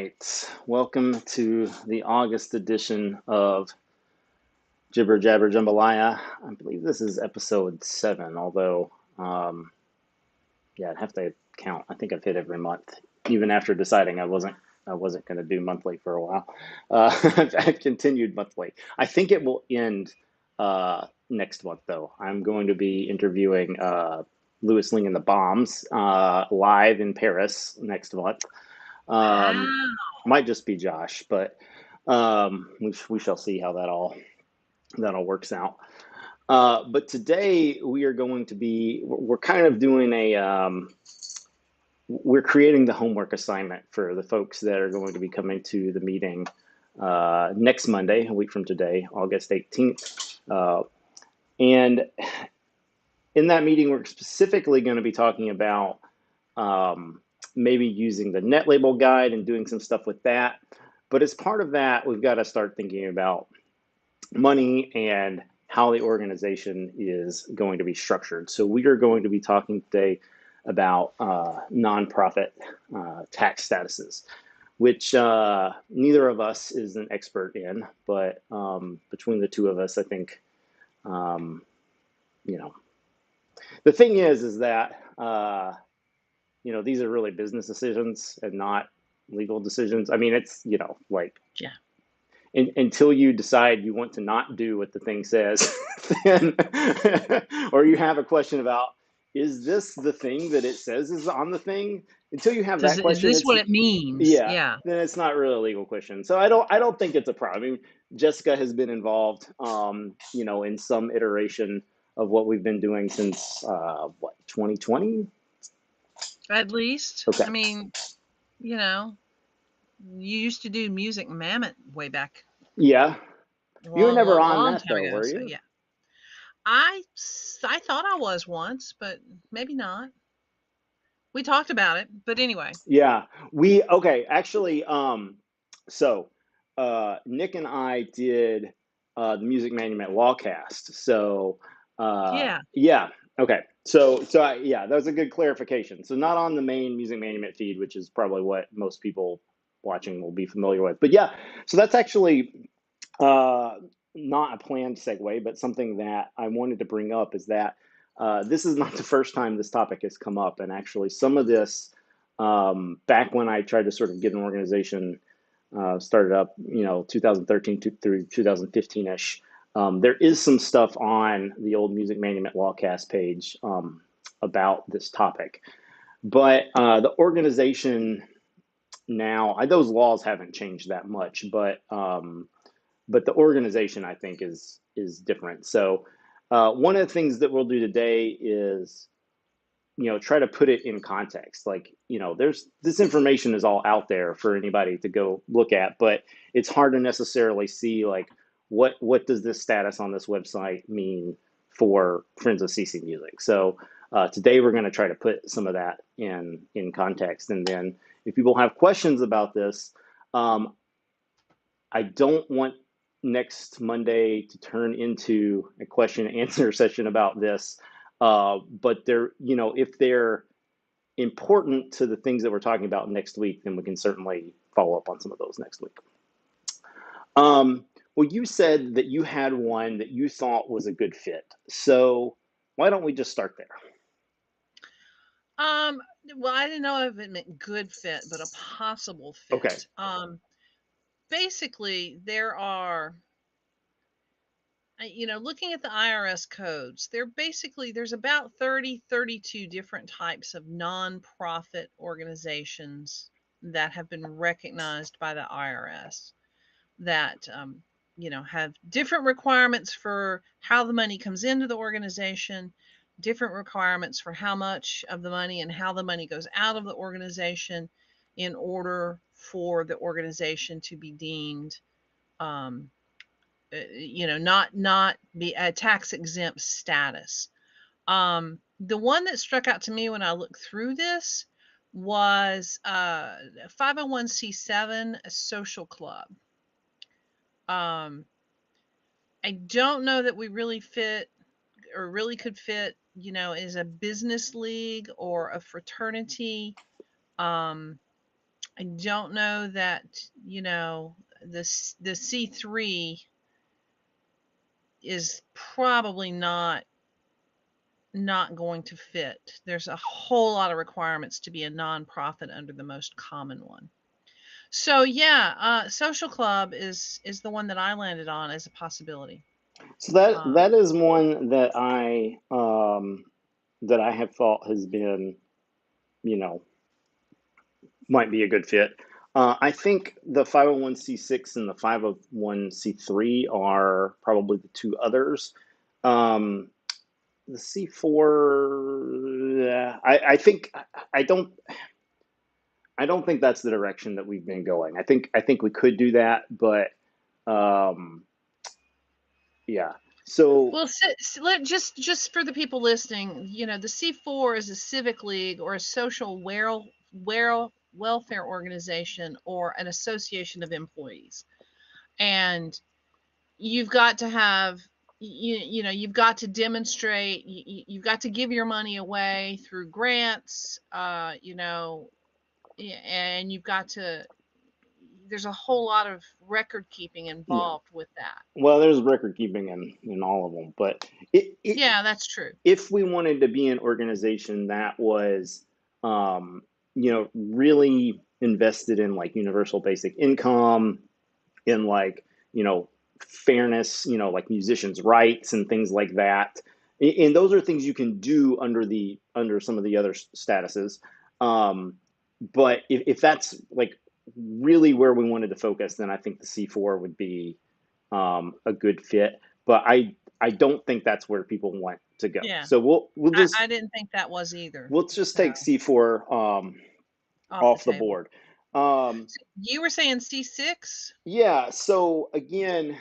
right. Welcome to the August edition of Jibber Jabber Jambalaya. I believe this is episode 7, although, I'd have to count. I think I've hit every month, even after deciding I wasn't going to do monthly for a while. I've continued monthly. I think it will end next month, though. I'm going to be interviewing Louis Ling and the Bombs live in Paris next month. Wow. Might just be Josh, but we shall see how that all works out. But today we are going to we're kind of doing we're creating the homework assignment for the folks that are going to be coming to the meeting next Monday, a week from today, August 18th. And in that meeting, we're specifically going to be talking about maybe using the net label guide and doing some stuff with that. But as part of that, we've got to start thinking about money and how the organization is going to be structured. So we are going to be talking today about nonprofit tax statuses, which neither of us is an expert in, but between the two of us, I think, you know, the thing is that these are really business decisions and not legal decisions. I mean, it's like Yeah. until you decide you want to not do what the thing says, then, or you have a question about, is this the thing that it says is on the thing? Until you have that Is question, this it's what it means? yeah, Yeah. then it's not really a legal question. So I don't think it's a problem. I mean, Jessica has been involved, in some iteration of what we've been doing since 2020. At least. Okay. I mean, you know, you used to do Music Mammoth way back Yeah. a You were long, never long, on long that time though, ago. were So you? yeah. I thought I was once, but maybe not. We talked about it, but anyway. Yeah, we okay. Actually, so Nick and I did the Music Monument Lawcast. So Yeah. yeah, okay. So that was a good clarification. So not on the main Music Monument feed, which is probably what most people watching will be familiar with. But yeah, so that's actually uh, not a planned segue, but something that I wanted to bring up is that this is not the first time this topic has come up, and actually some of this back when I tried to sort of get an organization started up, 2013 through 2015-ish. There is some stuff on the old Music Monument Lawcast page about this topic, but the organization now, those laws haven't changed that much, but the organization I think is different. So one of the things that we'll do today is try to put it in context. Like there's this information is all out there for anybody to go look at, but it's hard to necessarily see like what does this status on this website mean for Friends of CC Music. So today we're going to try to put some of that in context, and then if people have questions about this, um, I don't want next Monday to turn into a question and answer session about this. But if they're important to the things that we're talking about next week, then we can certainly follow up on some of those next week. Well, you said that you had one that you thought was a good fit. So why don't we just start there? Um, well, I didn't know if it meant good fit, but a possible Okay. fit. Basically, there are looking at the IRS codes, there's about 32 different types of nonprofit organizations that have been recognized by the IRS that have different requirements for how the money comes into the organization, different requirements for how much of the money and how the money goes out of the organization in order for the organization to be deemed um, not be a tax exempt status. The one that struck out to me when I looked through this was 501c7 a social club. I don't know that we really fit or really could fit, as a business league or a fraternity. Um, I don't know that, you know, the C3 is probably not going to fit. There's a whole lot of requirements to be a nonprofit under the most common one. So yeah, social club is the one that I landed on as a possibility. So that Um, that is one that I have thought has been, you know, might be a good fit. I think the 501c6 and the 501c3 are probably the two others. Um, the C4, I think I don't I don't think that's the direction that we've been going. I think we could do that, but um, yeah. So well, just for the people listening, you know, the C4 is a civic league or a social welfare organization or an association of employees, and you've got to have you know you've got to demonstrate you've got to give your money away through grants, you know, and you've got to there's a whole lot of record keeping yeah, involved with that. well, there's record keeping in all of them, but Yeah, that's true. if we wanted to be an organization that was, um, really invested in like universal basic income, in like, fairness, like musicians' rights and things like that. And those are things you can do under some of the other statuses. Um, but if that's like really where we wanted to focus, then I think the C4 would be a good fit. But I don't think that's where people want to go. Yeah, So we'll I just didn't think that was either. we'll just So take C4 off the off the table. board. Um, So you were saying C6 yeah. So again,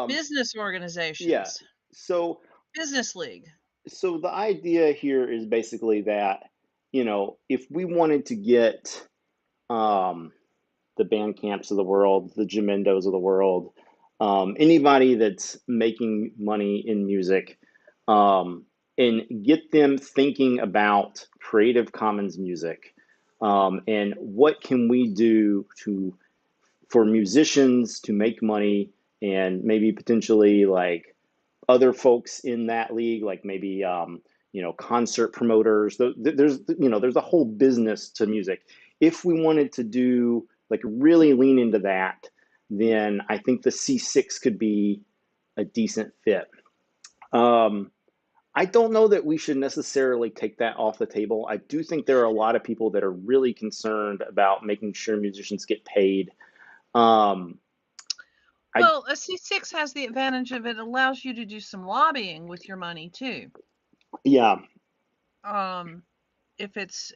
business yeah. organizations, So business league. the idea here is basically that, if we wanted to get um, the Bandcamps of the world, the Gemendos of the world, anybody that's making money in music, um, and get them thinking about Creative Commons music, and what can we do for musicians to make money, and maybe potentially like other folks in that league, like maybe concert promoters. There's a whole business to music. If we wanted to do like really lean into that, then I think the C6 could be a decent fit. Um, I don't know that we should necessarily take that off the table. I do think there are a lot of people that are really concerned about making sure musicians get paid. Um, I Well, a C6 has the advantage of it allows you to do some lobbying with your money too. Yeah, Um, if it's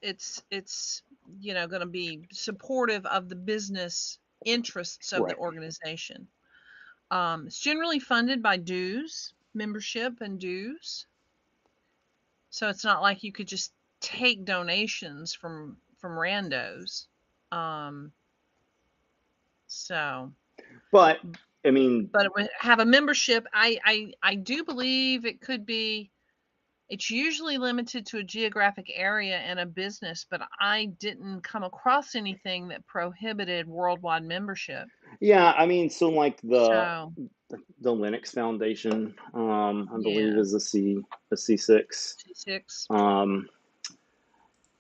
you know going to be supportive of the business interests of the right. organization. It's generally funded by dues, membership, and dues. So it's not like you could just take donations from randos. Um, so, But I mean, but it would have a membership. I do believe it could be. It's usually limited to a geographic area and a business, but I didn't come across anything that prohibited worldwide membership. yeah, I mean, so like So, the Linux Foundation, I believe yeah, is a C6. C6. Um,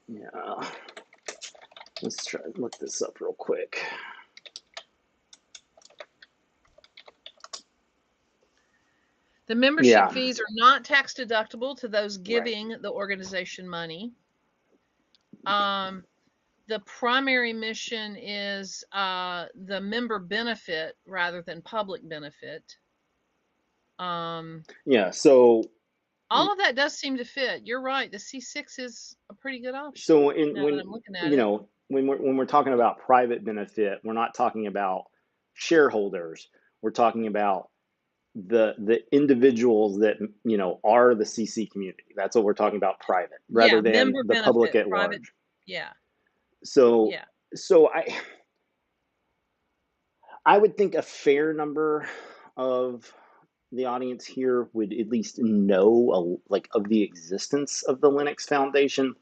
yeah, let's try to look this up real quick. The membership Yeah, fees are not tax deductible to those right. giving the organization money. Um, the primary mission is the member benefit rather than public benefit. Um, Yeah, so all of that does seem to fit. You're right. The C6 is a pretty good option so in now that when I'm looking at it. when we're talking about private benefit, we're not talking about shareholders. We're talking about the individuals that are the CC community. That's what we're talking about, private, rather Yeah, than member the public benefit, at private. large. Yeah, So yeah. so I would think a fair number of the audience here would at least know of the existence of the Linux Foundation.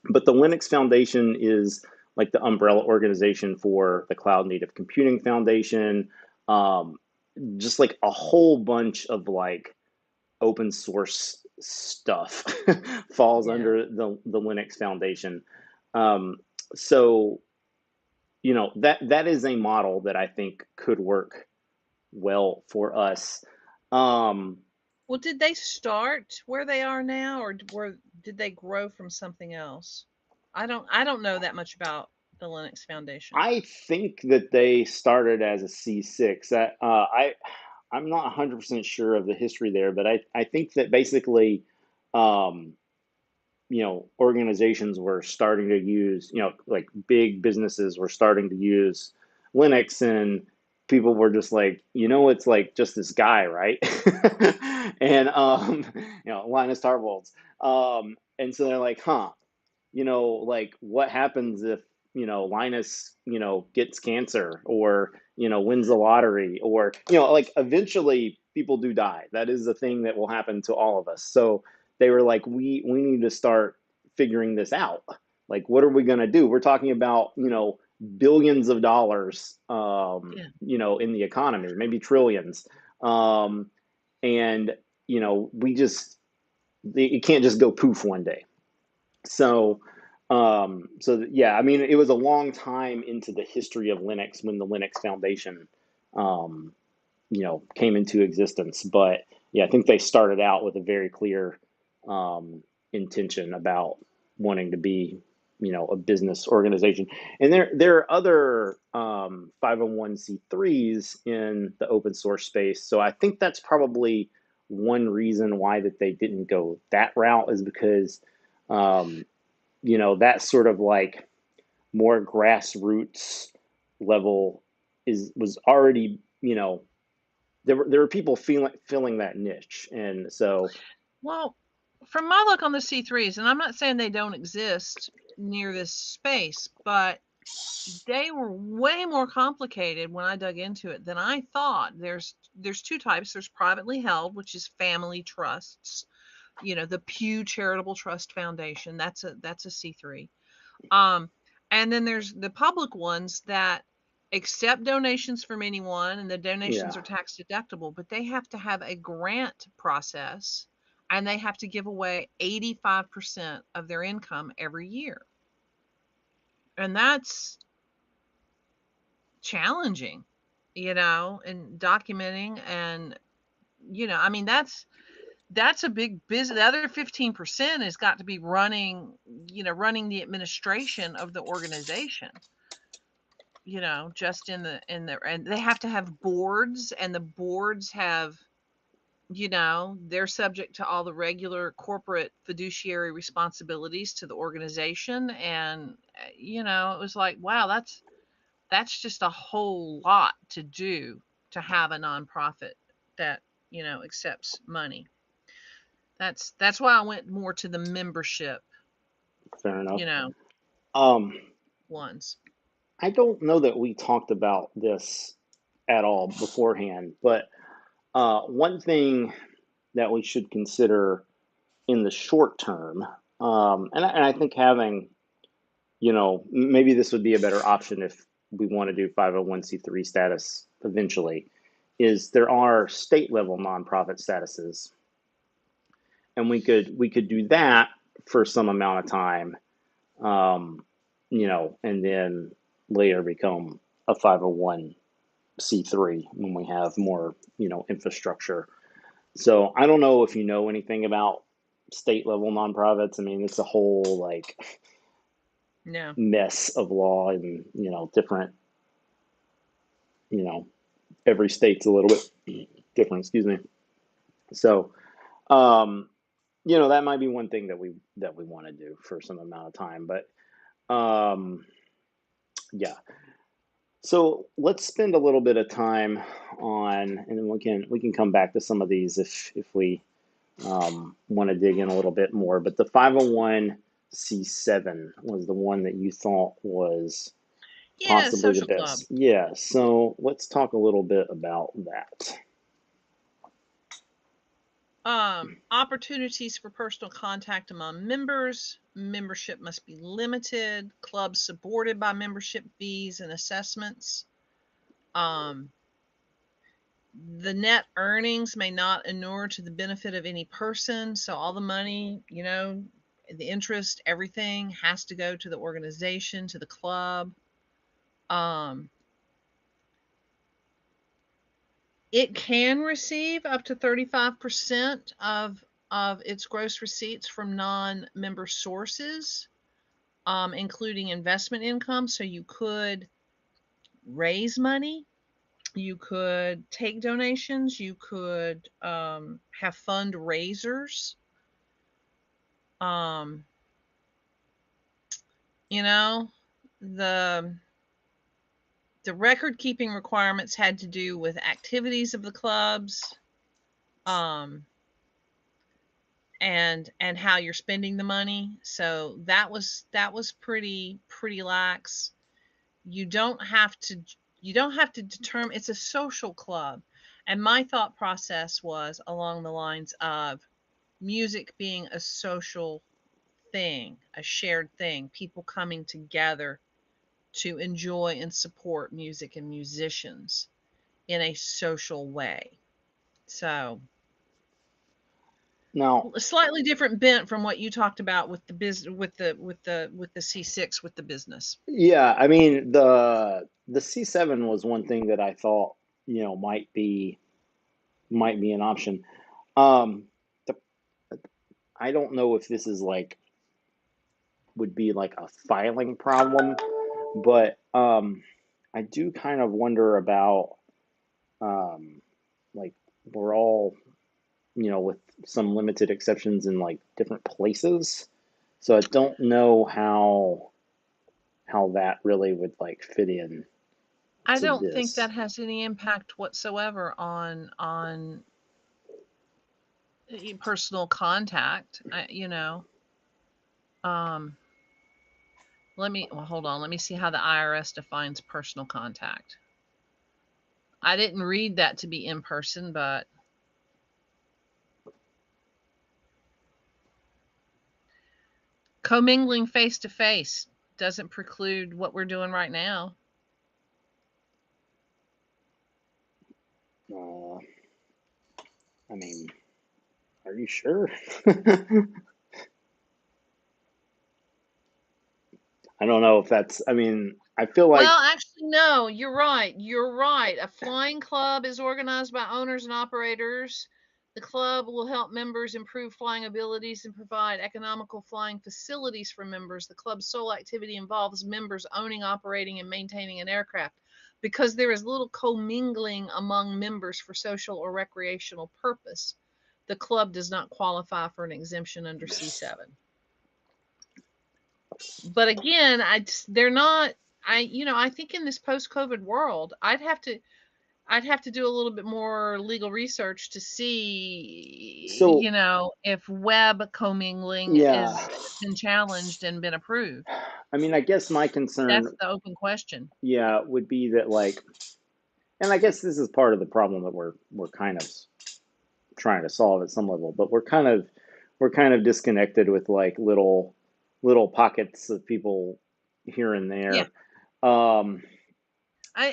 But the Linux Foundation is like the umbrella organization for the Cloud Native Computing Foundation, um, just like a whole bunch of like open source stuff falls Yeah. under the Linux Foundation. Um, so that is a model that I think could work well for us. Um, Well, did they start where they are now, or did they grow from something else? I don't know that much about the Linux Foundation. I think that they started as a C6. I'm not 100% sure of the history there, but I think that basically, um, organizations were starting to use, like big businesses were starting to use Linux, and people were just like, it's like just this guy, right? And Linus Torvalds. And so they're like, huh, like what happens if, Linus, gets cancer or, wins the lottery or, like eventually people do die. That is the thing that will happen to all of us. So they were like, we need to start figuring this out. Like, what are we going to do? We're talking about, billions of dollars, Yeah. in the economy, maybe trillions. And, we just, it can't just go poof one day. So, yeah, I mean, it was a long time into the history of Linux when the Linux Foundation, um, came into existence. But yeah, I think they started out with a very clear intention about wanting to be, a business organization. And there are other 501c3s in the open source space. So I think that's probably one reason why that they didn't go that route is because um, that sort of like more grassroots level was already, there were people filling that niche, and so Well, from my look on the C3s, and I'm not saying they don't exist near this space, but they were way more complicated when I dug into it than I thought. There's two types. There's privately held, which is family trusts. The Pew Charitable Trust Foundation. That's a C3. Um, and then there's the public ones that accept donations from anyone, and the donations yeah, are tax deductible, but they have to have a grant process, and they have to give away 85% of their income every year. And that's challenging, and documenting, and I mean that's a big business. The other 15% has got to be running the administration of the organization. Just and they have to have boards, and the boards have, they're subject to all the regular corporate fiduciary responsibilities to the organization. And it was like, wow, that's just a whole lot to do to have a nonprofit that accepts money. That's why I went more to the membership, fair enough. you know um ones. I don't know that we talked about this at all beforehand, but one thing that we should consider in the short term, and I think having, maybe this would be a better option if we want to do 501c3 status eventually, is there are state level nonprofit statuses, and we could do that for some amount of time, um, and then later become a 501c3 when we have more, infrastructure. So I don't know if you know anything about state level nonprofits. I mean, it's a whole like No. mess of law and, different, you know, every state's a little bit different, excuse me. So, um, that might be one thing that we want to do for some amount of time, but yeah. So let's spend a little bit of time on, and then we can come back to some of these if we want to dig in a little bit more. But the 501c7 was the one that you thought was Yeah, possibly the social club. best. Yeah. So let's talk a little bit about that. Opportunities for personal contact among members. Membership must be limited. Clubs supported by membership fees and assessments. Um, the net earnings may not inure to the benefit of any person. So all the money, the interest, everything has to go to the organization, to the club. Um, it can receive up to 35% of its gross receipts from non-member sources, including investment income. So you could raise money, you could take donations, you could have fundraisers. Um, you know, the the record keeping requirements had to do with activities of the clubs, um, and how you're spending the money. So that was pretty lax. You don't have to determine. It's a social club, and my thought process was along the lines of music being a social thing, a shared thing, people coming together to enjoy and support music and musicians in a social way. So Now, slightly different bent from what you talked about with the business, with the C6, with the business. yeah, I mean the C7 was one thing that I thought, might be an option. Um, the, I don't know if this is like would be like a filing problem, but I do kind of wonder about um, like we're all, with some limited exceptions in like different places. So I don't know how that really would like fit in I to don't think this. that has any impact whatsoever on personal contact. Um, hold on. Let me see how the IRS defines personal contact. I didn't read that to be in person, but commingling face to face doesn't preclude what we're doing right now. Uh, I mean, are you sure? I don't know if that's, I mean, I feel Well, like, actually, no, you're right. You're right. A flying club is organized by owners and operators. The club will help members improve flying abilities and provide economical flying facilities for members. The club's sole activity involves members owning, operating, and maintaining an aircraft. Because there is little commingling among members for social or recreational purpose, the club does not qualify for an exemption under C7. But again, they're not. I think in this post-COVID world, I'd have to do a little bit more legal research to see, so if web commingling yeah, is been challenged and been approved. I mean, I guess my That's concern, the open question. yeah, would be that like, and I guess this is part of the problem that we're kind of trying to solve at some level, but we're kind of disconnected with like little pockets of people here and Yeah. there. Um,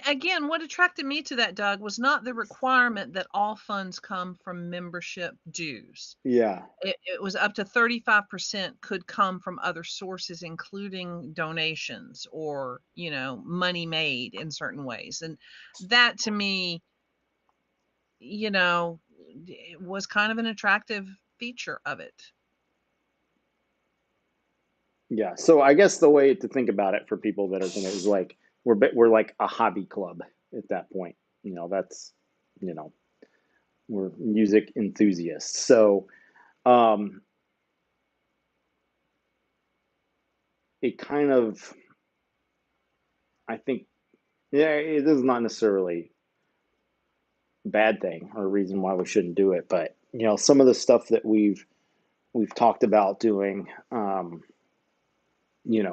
Again, what attracted me to that, Doug, was not the requirement that all funds come from membership dues. yeah, It was up to 35% could come from other sources, including donations or, money made in certain ways. And that to me, you know, was kind of an attractive feature of it. yeah. So I guess the way to think about it for people that are thinking is like we're like a hobby club at that point. That's you know we're music enthusiasts. So um, it kind of I think yeah, it is not necessarily a bad thing or a reason why we shouldn't do it, but some of the stuff that we've talked about doing,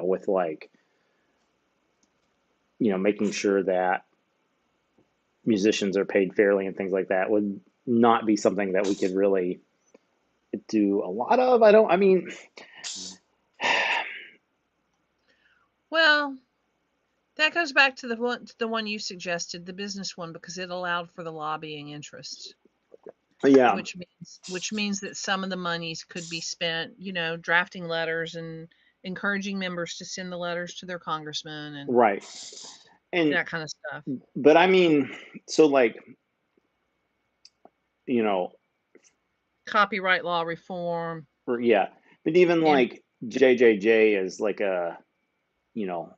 with like making sure that musicians are paid fairly and things like that would not be something that we could really do a lot of. I mean, Well, that goes back to the one you suggested, the business one, because it allowed for the lobbying interests, yeah, which means that some of the monies could be spent, drafting letters and encouraging members to send the letters to their congressman and right. And, that kind of stuff. but I mean, so like, you know, Copyright law reform yeah, but even and like JJJ is like you know,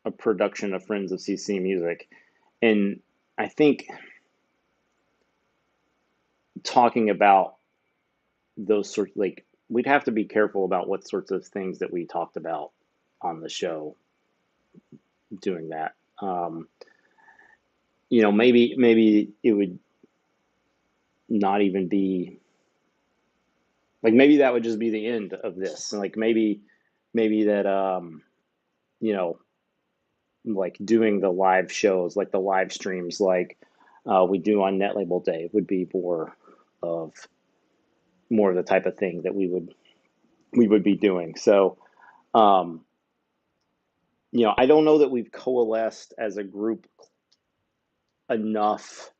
a production of Friends of CC Music. And I think talking about those sorts, like, we'd have to be careful about what sorts of things that we talked about on the show doing that. Maybe it would not even be like, maybe that would just be the end of this. Like maybe that you know like doing the live shows, like the live streams, like we do on Net Label Day, would be of more of the type of thing that we would be doing. So, um, I don't know that we've coalesced as a group enough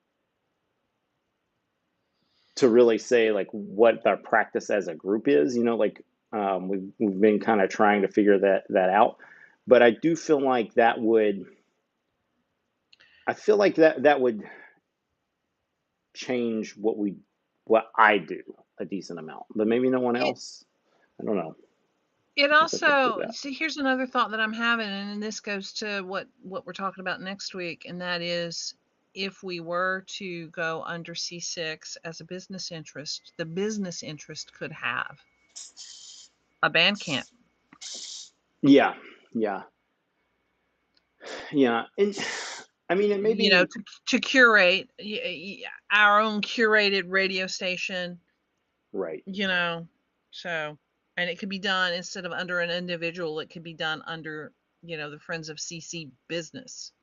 to really say like what our practice as a group is. Like we've been kind of trying to figure that out, but I do feel like that would change what I do a decent amount, but maybe no one it else. I don't know. it I have to think through also, that. see, here's another thought that I'm having, and this goes to what we're talking about next week, and that is, if we were to go under C6 as a business interest, the business interest could have a band camp. Yeah, yeah, yeah, and I mean, it may be To curate our own curated radio station, right. you know. So, and it could be done instead of under an individual, it could be done under, the Friends of CC business.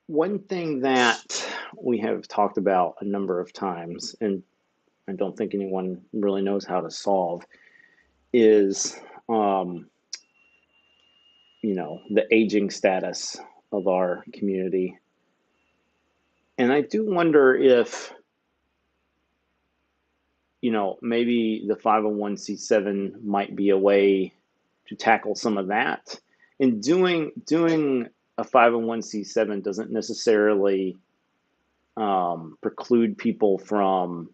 One thing that we have talked about a number of times, and I don't think anyone really knows how to solve, is the aging status of our community. And I do wonder if, maybe the 501c7 might be a way to tackle some of that. And doing a 501c7 doesn't necessarily preclude people from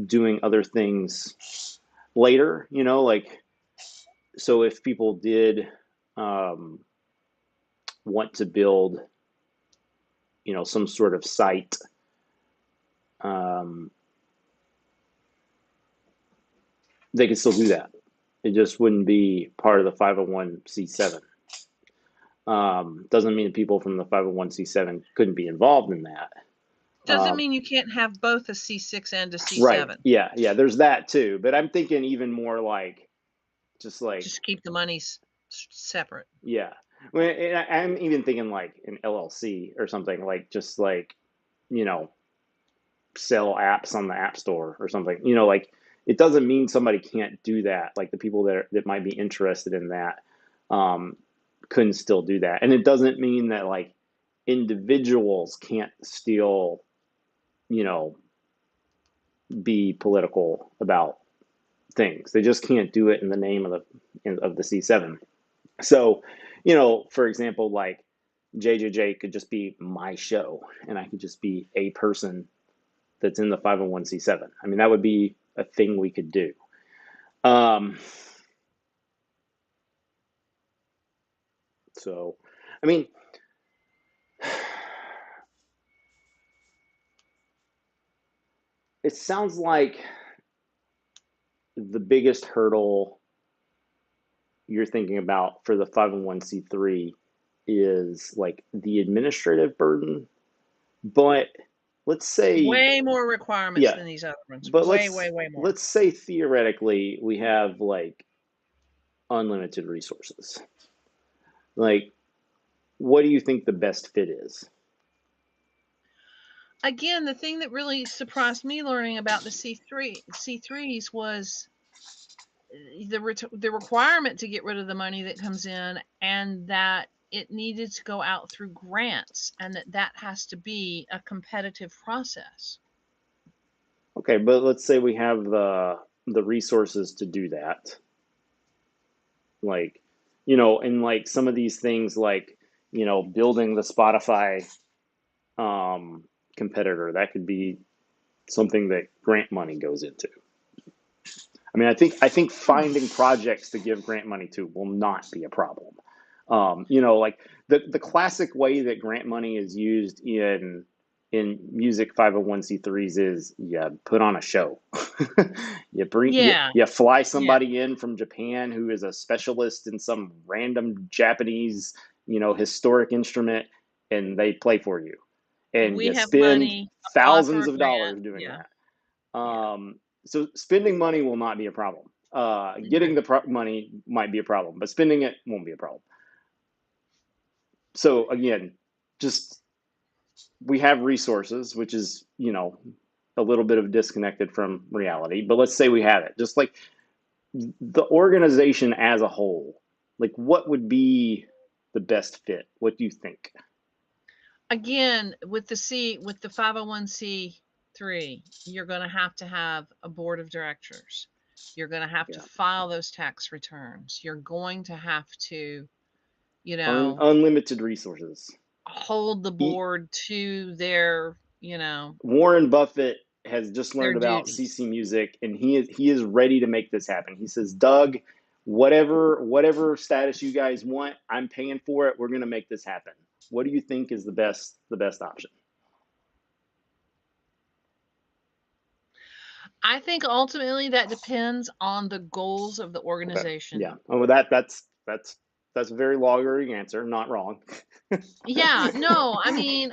doing other things later. Like, so if people did um, want to build, some sort of site, um, they could still do that. It just wouldn't be part of the 501c7. Doesn't mean that people from the 501c7 couldn't be involved in that. Doesn't mean you can't have both a C6 and a Right. C7. Yeah. Yeah. There's that too. But I'm thinking even more like, just like, Just keep the monies separate. yeah. Well, I'm even thinking like an LLC or something, like just like, you know, sell apps on the App Store or something. Like, it doesn't mean somebody can't do that. Like the people that might be interested in that um, couldn't still do that. And it doesn't mean that like individuals can't still, you know, be political about things. They just can't do it in the name of the C7. So, for example, like JJJ could just be my show, and I could just be a person that's in the 501c7. I mean, that would be a thing we could do. Um, so, I mean, it sounds like the biggest hurdle you're thinking about for the 501c3 is like the administrative burden. But let's say, Way more requirements yeah, than these other ones. but Way, let's way, way more. let's say theoretically we have like unlimited resources. Like, what do you think the best fit is? again, the thing that really surprised me learning about the C3s was the requirement to get rid of the money that comes in, and that it needed to go out through grants, and that has to be a competitive process. Okay, but let's say we have the resources to do that. Like, and like some of these things like, building the Spotify competitor, that could be something that grant money goes into. I mean, I think finding projects to give grant money to will not be a problem. Like the classic way that grant money is used in music 501(c)(3)s is you put on a show. Yeah, You fly yeah. somebody in from Japan who is a specialist in some random Japanese, historic instrument, and they play for you. And We you have spend money, apply for thousands a of grant. dollars doing Yeah, that. yeah. So spending money will not be a problem. Getting Okay. the money might be a problem, but spending it won't be a problem. So again, just we have resources, which is, a little bit of disconnected from reality, but let's say we have it. Just like the organization as a whole, like what would be the best fit? What do you think? Again, with the 501(c)(3, you're going to have a board of directors. You're going to have to Yeah. file those tax returns. You're going to have to, you know, Unlimited resources. hold the E- board to their, Warren Buffett has just their learned about duties. CC Music, and he is ready to make this happen. He says, "Doug, whatever status you guys want, I'm paying for it. We're going to make this happen." What do you think is the best option? I think ultimately that depends on the goals of the Okay. organization. Yeah. Oh, that's a very lawyery answer. Not wrong. Yeah, no, I mean,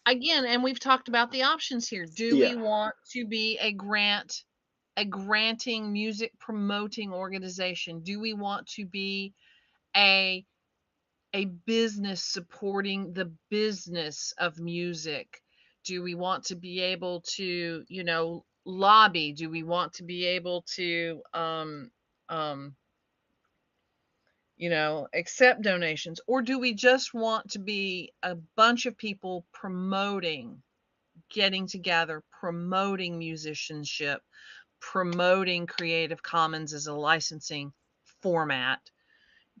again, and we've talked about the options here. Do we Yeah. want to be a granting music promoting organization? Do we want to be a a business supporting the business of music? Do we want to be able to, lobby? Do we want to be able to um accept donations? Or do we just want to be a bunch of people promoting, getting together, promoting musicianship, promoting Creative Commons as a licensing format,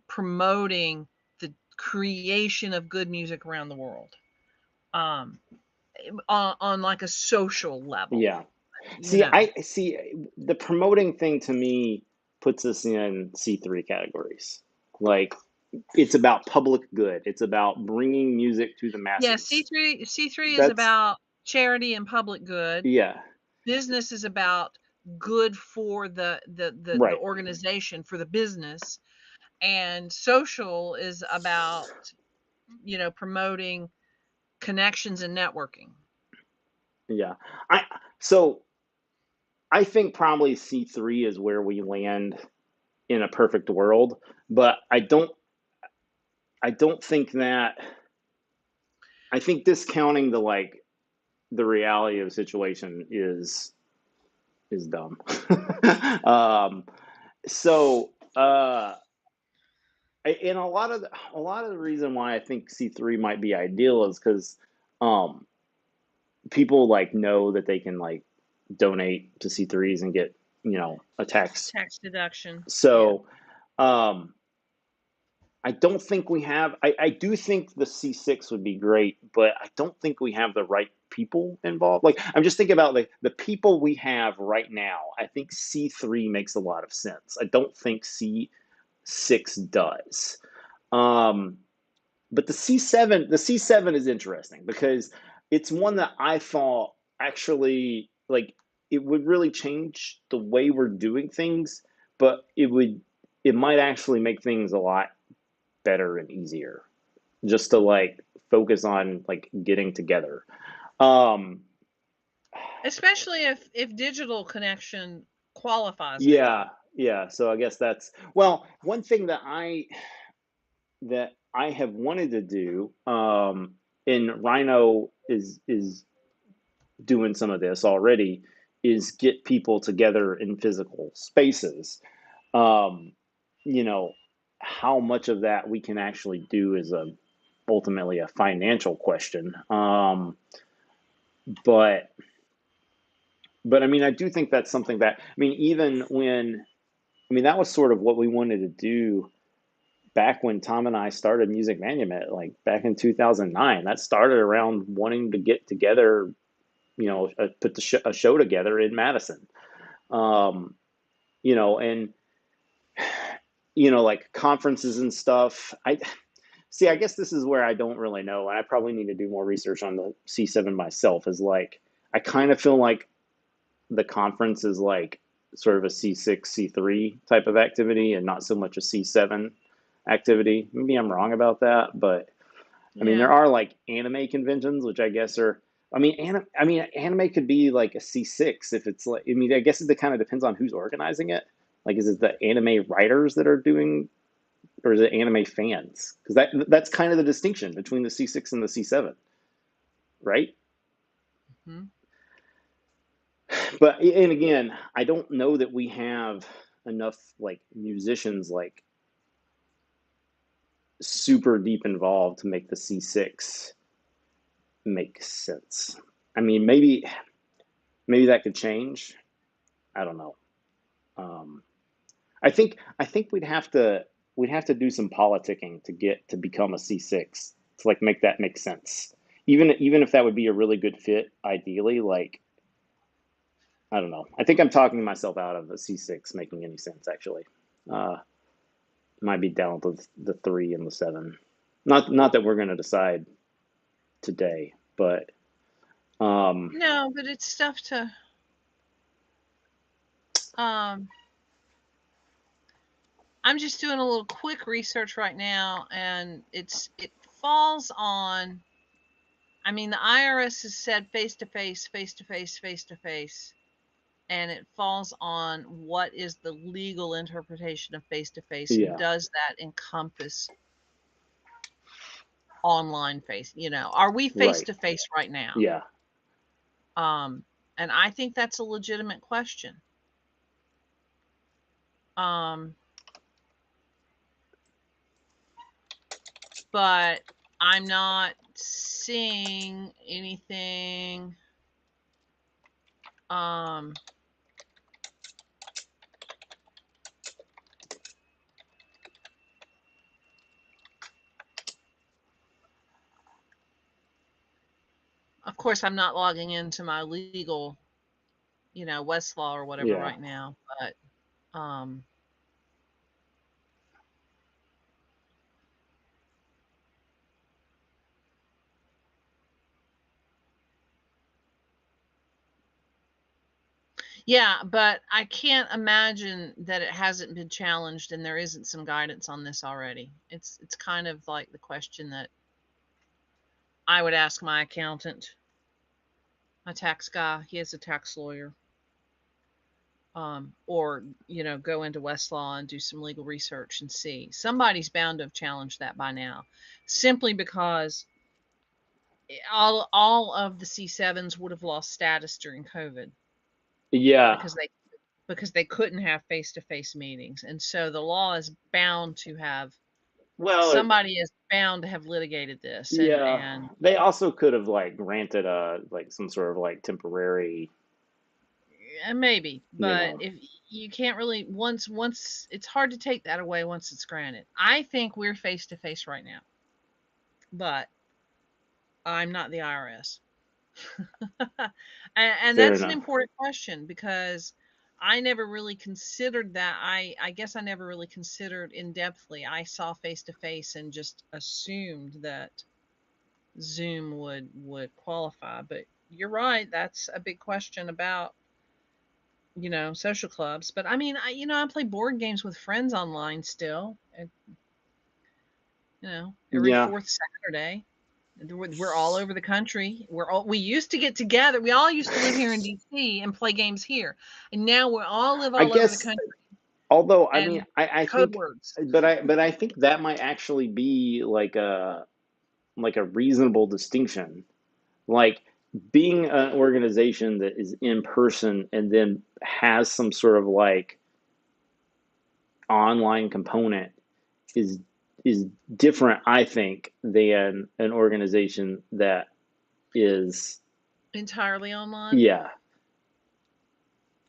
promoting the creation of good music around the world, um, on like a social level, Yeah. you See, know. I see the promoting thing to me puts us in C3 categories. Like it's about public good. It's about bringing music to the Yeah, masses. C3 is That's about charity and public good. yeah, Business is about good for the right. organization, for the business, and social is about, promoting connections and networking. Yeah. I so I think probably C3 is where we land in a perfect world, but I don't think that I think discounting the reality of the situation is dumb. um so and a lot of the reason why I think C3 might be ideal is because um people know that they can donate to C3s and get a tax. Tax deduction. Yeah. So um I don't think we have. I do think the C6 would be great, but I don't think we have the right people involved. Like I'm just thinking about the people we have right now. I think C3 makes a lot of sense. I don't think C6 does. Um, but the C7 is interesting because it's one that I thought actually it would really change the way we're doing things, but it might actually make things a lot better and easier just to focus on getting together. Um, Especially if digital connection qualifies it. yeah, yeah. So I guess that's well, one thing that I have wanted to do, and Rhino is doing some of this already is get people together in physical spaces. Um, you know, how much of that we can actually do is ultimately a financial question. But I mean, I do think that's something that, I mean, even when, I mean, that was sort of what we wanted to do back when Tom and I started Music Manumet, like back in 2009. That started around wanting to get together, put a show together in Madison. Um, and like conferences and stuff. I see. I guess this is where I don't really know, and I probably need to do more research on the C7 myself. Is like I kind of feel like the conference is like sort of a C6, C3 type of activity, and not so much a C7 activity. Maybe I'm wrong about that, but I mean, Yeah. there are like anime conventions, which I guess are. Anime could be like a C6 if it's like. I mean, I guess it kind of depends on who's organizing it. Like, is it the anime writers that are doing, or is it anime fans? Because that's kind of the distinction between the C6 and the C7, right? Hmm. But and again, I don't know that we have enough like musicians like super deep involved to make the C6 make sense. I mean, maybe that could change. I don't know. Um, I think we'd have to do some politicking to get to become a C6 to like make that make sense. Even if that would be a really good fit, ideally, like I don't know. I think I'm talking myself out of a C6 making any sense. Actually, uh, might be down to the 3 and the 7. Not that we're going to decide today, but um, No, but it's stuff to. Um, I'm just doing a little quick research right now, and it falls on. I mean, the IRS has said face to face, face to face, face to face, and it falls on what is the legal interpretation of face to face, and yeah, does that encompass online face? Are we face right, to face right now? yeah, Um, and I think that's a legitimate question. Um, but I'm not seeing anything. Um, of course, I'm not logging into my legal, Westlaw or whatever yeah. right now. But yeah, but I can't imagine that it hasn't been challenged and there isn't some guidance on this already. It's kind of like the question that I would ask my accountant, my tax guy. He is a tax lawyer. Or go into Westlaw and do some legal research and see. Somebody's bound to have challenged that by now, simply because all of the C7s would have lost status during COVID Yeah. because they couldn't have face to face meetings, and so the law is bound to have Well, somebody is bound to have litigated this, and yeah. and They also could have like granted a like some sort of like temporary, maybe, you but know. if you can't really once it's hard to take that away once it's granted. I think we're face to face right now, but I'm not the IRS. and Fair that's an enough. important question because I never really considered that. I guess I never really considered in depthly. I saw face to face and just assumed that Zoom would qualify. But you're right. That's a big question about social clubs. But I mean, I play board games with friends online still. And, every Yeah. fourth Saturday. We're all over the country. We used to get together. We all used to live here in DC and play games here, and now we all live I all over the guess, country. although I mean, And I code think, words. but I think that might actually be like a reasonable distinction. Like being an organization that is in person and then has some sort of like online component is is different, I think, than an organization that is, Entirely online? yeah.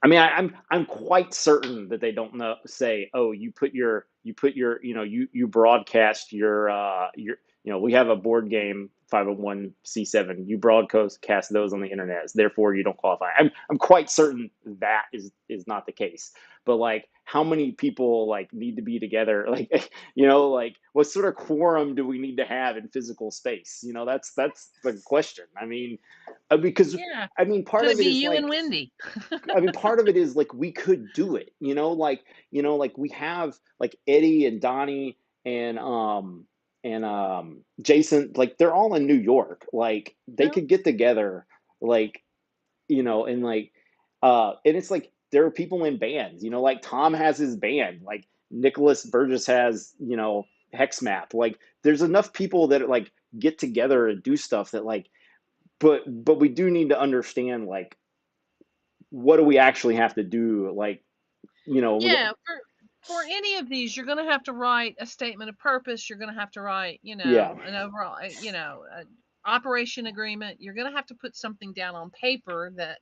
I mean, I'm quite certain that they don't know, say, oh, you broadcast your we have a board game 501c7. You broadcast those on the internet, therefore you don't qualify. I'm quite certain that is not the case. But like, how many people like need to be together? Like, like what sort of quorum do we need to have in physical space? That's the question. I mean, because Yeah. part Could of it it be is you and like, Wendy? part of it is like we could do it, like we have like Eddie and Donnie and Jason, like they're all in New York. Like they Yeah. could get together, like, and like and it's like there are people in bands, like Tom has his band, like Nicholas Burgess has, Hexmap. Like there's enough people that like get together and do stuff that like, but we do need to understand like what do we actually have to do? Like, Yeah, for any of these, you're going to have to write a statement of purpose. You're going to have to write, yeah, an overall, operation agreement. You're going to have to put something down on paper that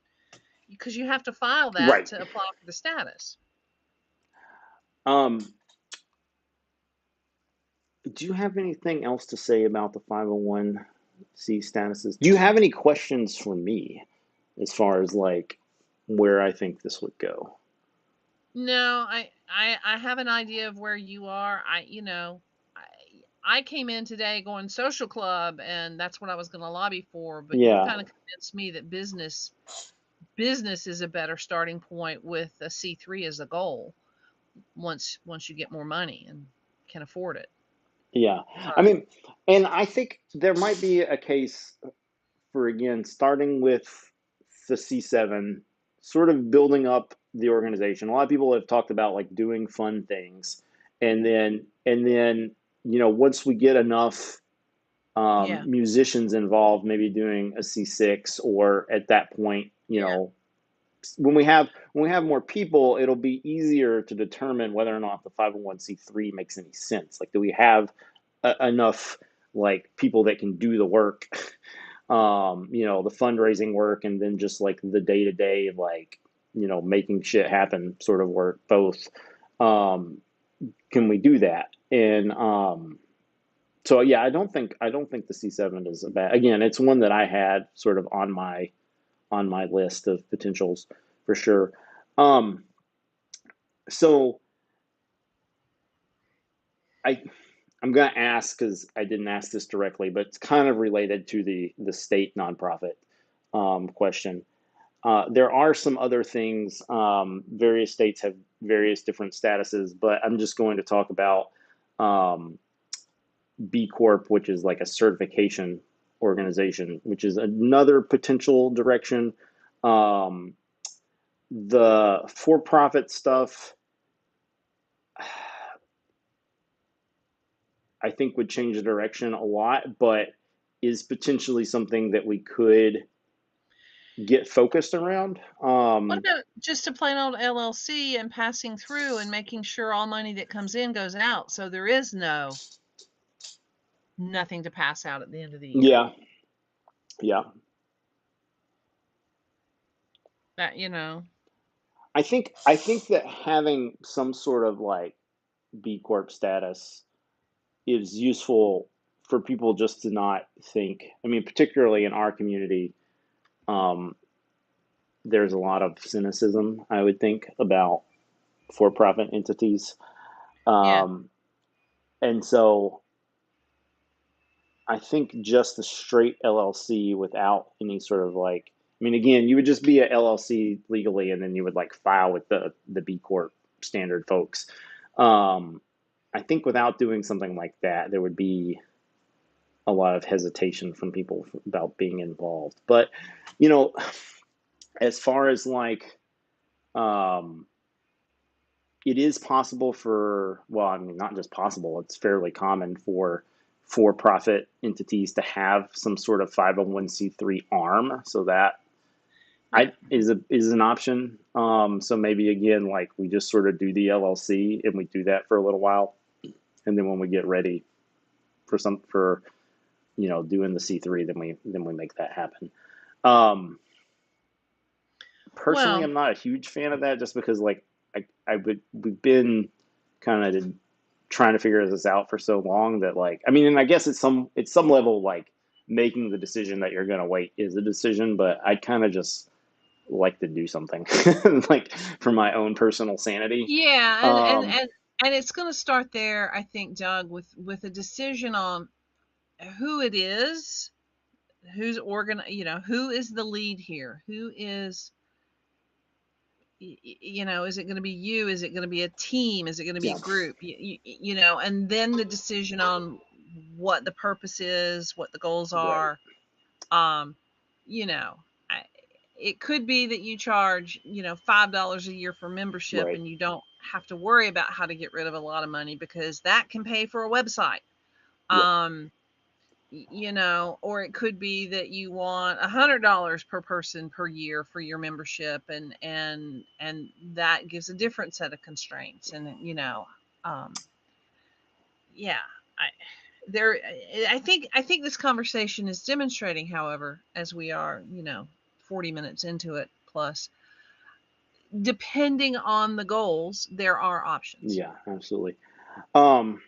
because you have to file that right. to apply for the status. Um, do you have anything else to say about the 501c statuses? Do you have any questions for me as far as like where I think this would go? No, I have an idea of where you are. I I came in today going social club, and that's what I was going to lobby for. But you've Yeah, kind of convinced me that business is a better starting point with a C3 as a goal. Once you get more money and can afford it. yeah. So I mean, and I think there might be a case for, again, starting with the C7, sort of building up the organization. A lot of people have talked about like doing fun things, and then once we get enough yeah, musicians involved, maybe doing a C6, or at that point, yeah, when we have more people, it'll be easier to determine whether or not the 501c3 makes any sense. Like, do we have enough like people that can do the work, the fundraising work, and then just like the day to day, like, making shit happen sort of work, both. Um, can we do that? And so yeah, I don't think the C7 is a bad. Again, it's one that I had sort of on my list of potentials for sure. Um, so I I'm gonna ask because I didn't ask this directly, but it's kind of related to the state nonprofit question. There are some other things. Various states have various different statuses, but I'm just going to talk about um, B Corp, which is like a certification organization, which is another potential direction. Um, the for-profit stuff, I think, would change the direction a lot, but is potentially something that we could get focused around. what about just a plain old LLC and passing through and making sure all money that comes in goes out, so there is nothing to pass out at the end of the year. Yeah, yeah. That. I think that having some sort of like B Corp status is useful for people just to not think. I mean, particularly in our community, um, there's a lot of cynicism, I would think, about for-profit entities. Yeah, Um, and so I think just the straight LLC without any sort of like, I mean, again, you would just be a LLC legally, and then you would like file with the B Corp standard folks. Um, I think without doing something like that, there would be a lot of hesitation from people about being involved. But, you know, as far as like, um, it is possible for, well, I mean, not just possible, it's fairly common for for-profit entities to have some sort of 501c3 arm, so that is an option. So maybe again, like we just sort of do the LLC and we do that for a little while, and then when we get ready for doing the C3, then we make that happen. Personally, Well, I'm not a huge fan of that, just because like we've been kind of trying to figure this out for so long that, like, I mean, and I guess it's some level, like, making the decision that you're going to wait is a decision, but I kind of just like to do something like for my own personal sanity. yeah, Um, and it's going to start there, I think, Doug, with a decision on who it is, who is the lead here, who is, is it going to be you? Is it going to be a team? Is it going to be a yeah, group? And then the decision on what the purpose is, what the goals right, are. Um, you know, I, it could be that you charge, $5 a year for membership, right, and you don't have to worry about how to get rid of a lot of money because that can pay for a website. yeah, Um, or it could be that you want $100 per person per year for your membership, and that gives a different set of constraints. And um, yeah, I there I think this conversation is demonstrating, however, as we are 40 minutes into it plus, depending on the goals, there are options. yeah, absolutely. Um,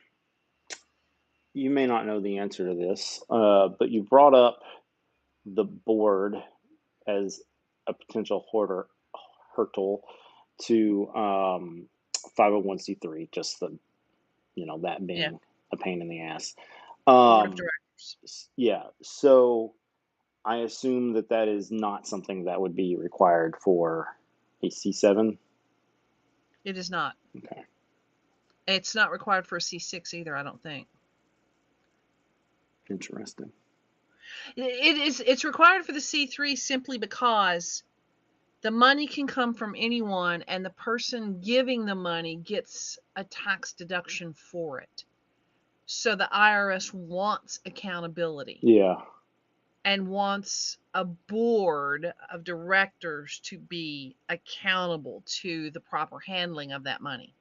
you may not know the answer to this, but you brought up the board as a potential hurdle to 501c3, just that Yeah, being a pain in the ass. board of Um, directors. yeah, so I assume that is not something that would be required for a C7. It is not. Okay, It's not required for a C6 either, I don't think. interesting. It's required for the C3 simply because the money can come from anyone, and the person giving the money gets a tax deduction for it. So the IRS wants accountability Yeah, and wants a board of directors to be accountable to the proper handling of that money.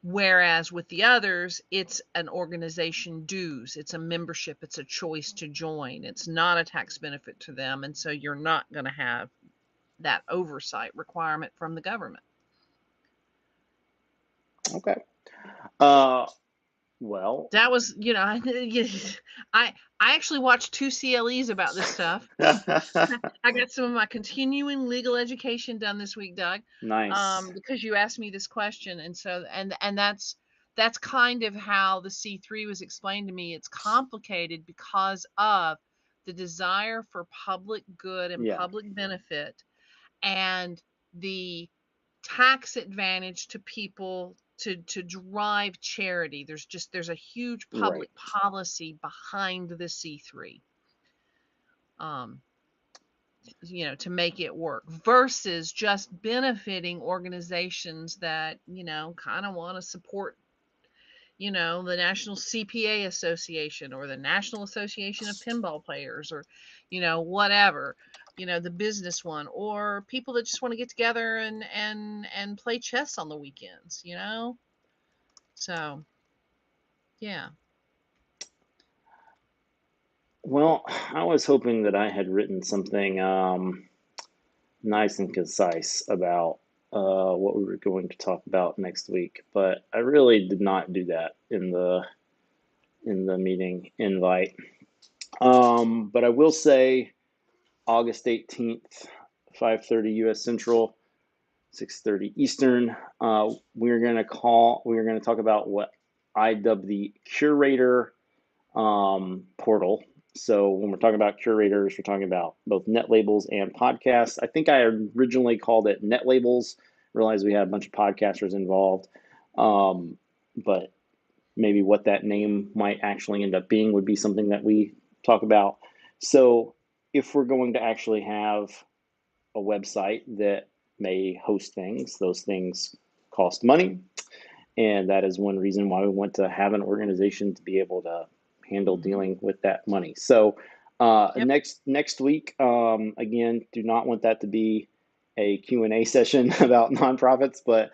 Whereas with the others, it's an organization dues, it's a membership, it's a choice to join. It's not a tax benefit to them, and so you're not going to have that oversight requirement from the government. okay. Uh, well, That was, I actually watched 2 CLEs about this stuff. I got some of my continuing legal education done this week, Doug, nice. because you asked me this question, and so that's kind of how the C3 was explained to me. It's complicated because of the desire for public good and Yeah, public benefit, and the tax advantage to people to drive charity. There's a huge right. public policy behind the C3. Um, to make it work versus just benefiting organizations that, kind of want to support, the National CPA Association or the National Association of Pinball Players, or, whatever, the business one, or people that just want to get together and play chess on the weekends. So, yeah. Well, I was hoping that I had written something nice and concise about what we were going to talk about next week, but I really did not do that in the meeting invite. But I will say August 18th, 5:30 U.S. Central, 6:30 Eastern. We're gonna talk about what I dub the curator portal. So when we're talking about curators, we're talking about both net labels and podcasts. I think I originally called it net labels. Realized we had a bunch of podcasters involved, but maybe what that name might actually end up being would be something that we talk about. So if we're going to actually have a website that may host things, those things cost money. and that is one reason why we want to have an organization to be able to handle Mhm. dealing with that money. So Yep. next week, again, do not want that to be a Q&A session about nonprofits, but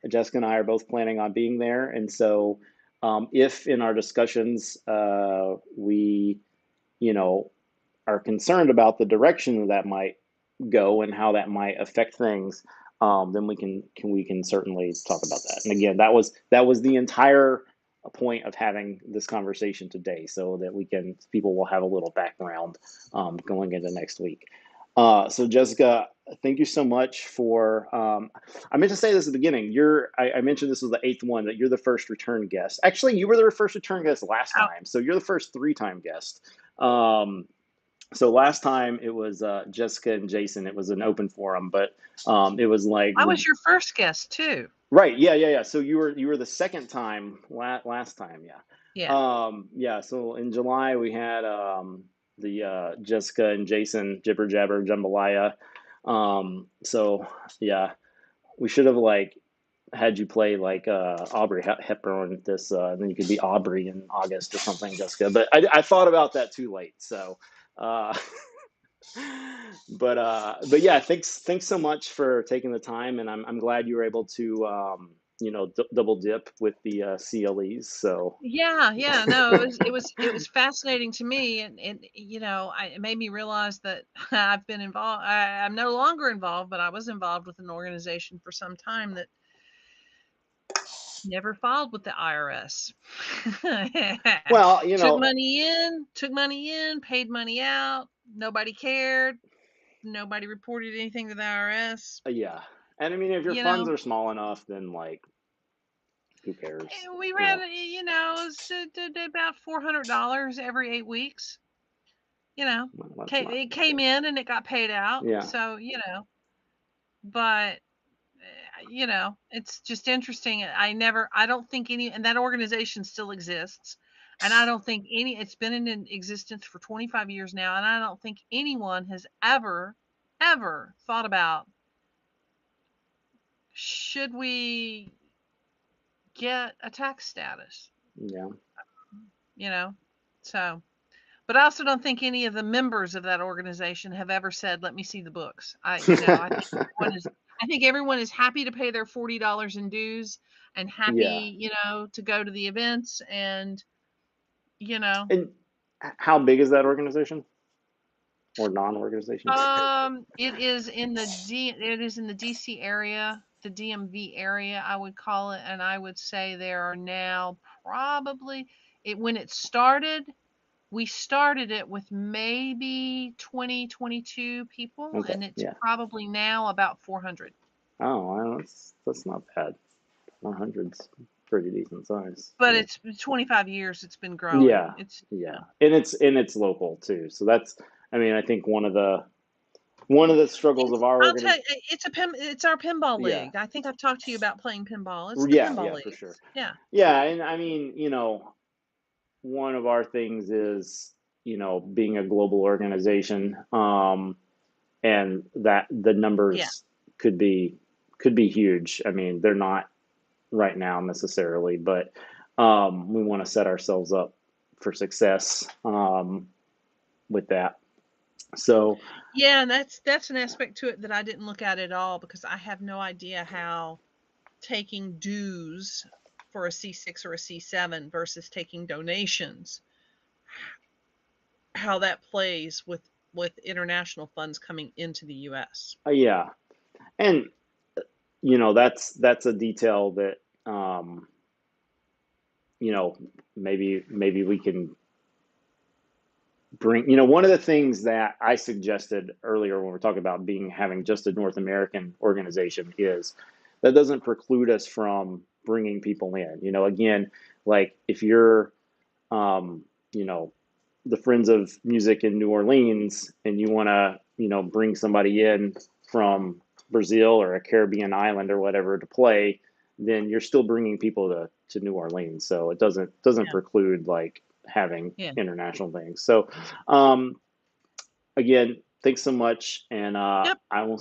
Jessica and I are both planning on being there. And so if in our discussions we, you know, are concerned about the direction that might go and how that might affect things, then we can certainly talk about that. And again, that was the entire point of having this conversation today, so that people will have a little background going into next week. So Jessica, thank you so much for. I meant to say this at the beginning. I mentioned this was the eighth one, that you're the first return guest. Actually, you were the first return guest last Oh, time, so you're the first three-time guest. Um, so last time it was Jessica and Jason. It was an open forum, but it was like I was your first guest too. right, yeah, yeah, yeah. So you were the second time last time, yeah, Yeah. yeah. So in July we had the Jessica and Jason jibber jabber jambalaya. So yeah, we should have like had you play like Aubrey Hepburn this, and then you could be Aubrey in August or something, Jessica. But I thought about that too late, so. Uh, but yeah, thanks so much for taking the time, and I'm glad you were able to double dip with the CLEs. So Yeah, yeah, no, it was fascinating to me, and it made me realize that I've been involved. I'm no longer involved, but I was involved with an organization for some time that never filed with the IRS. well, Took money in, paid money out. Nobody cared. Nobody reported anything to the IRS. yeah, and I mean if your You funds know, are small enough, then like who cares? we You ran, know, about $400 every 8 weeks. that's not It came in and it got paid out. yeah. So, but it's just interesting. I don't think and that organization still exists. And I don't think it's been in existence for 25 years now. And I don't think anyone has ever thought about, should we get a tax status, Yeah. you know? So, but I also don't think any of the members of that organization have ever said, "Let me see the books." I think everyone is happy to pay their $40 in dues and Yeah. happy, to go to the events and, you know, And how big is that organization or non-organization? it is in the DC area, the DMV area, I would call it, and I would say there are now probably when it started, we started it with maybe 20, 22 people, Okay. and it's Yeah. probably now about 400. Oh, well, that's not bad. 100's pretty decent size. But Yeah. it's 25 years it's been growing. Yeah. It's Yeah. And it's local too. So that's, I mean, I think one of the struggles of our I'll tell organization. you, it's our pinball Yeah. league. I think I've talked to you about playing pinball. It's the Yeah. pinball Yeah, for sure. leagues. Yeah. Yeah. And I mean, one of our things is, being a global organization, and that the Yeah. numbers could be could be huge. I mean, they're not right now necessarily, but we want to set ourselves up for success with that. So, Yeah, and that's an aspect to it that I didn't look at all, because I have no idea how taking dues for a C6 or a C7 versus taking donations, how that plays with international funds coming into the US. yeah, and that's a detail that um, you know maybe we can bring. One of the things that I suggested earlier when we're talking about having just a North American organization is that doesn't preclude us from bringing people in. Again, like if you're um, you know the Friends of Music in New Orleans and you want to bring somebody in from Brazil or a Caribbean island or whatever to play, then you're still bringing people to New Orleans. So it doesn't Yeah. preclude like having Yeah. international things. So um, again, thanks so much, and Yep. I will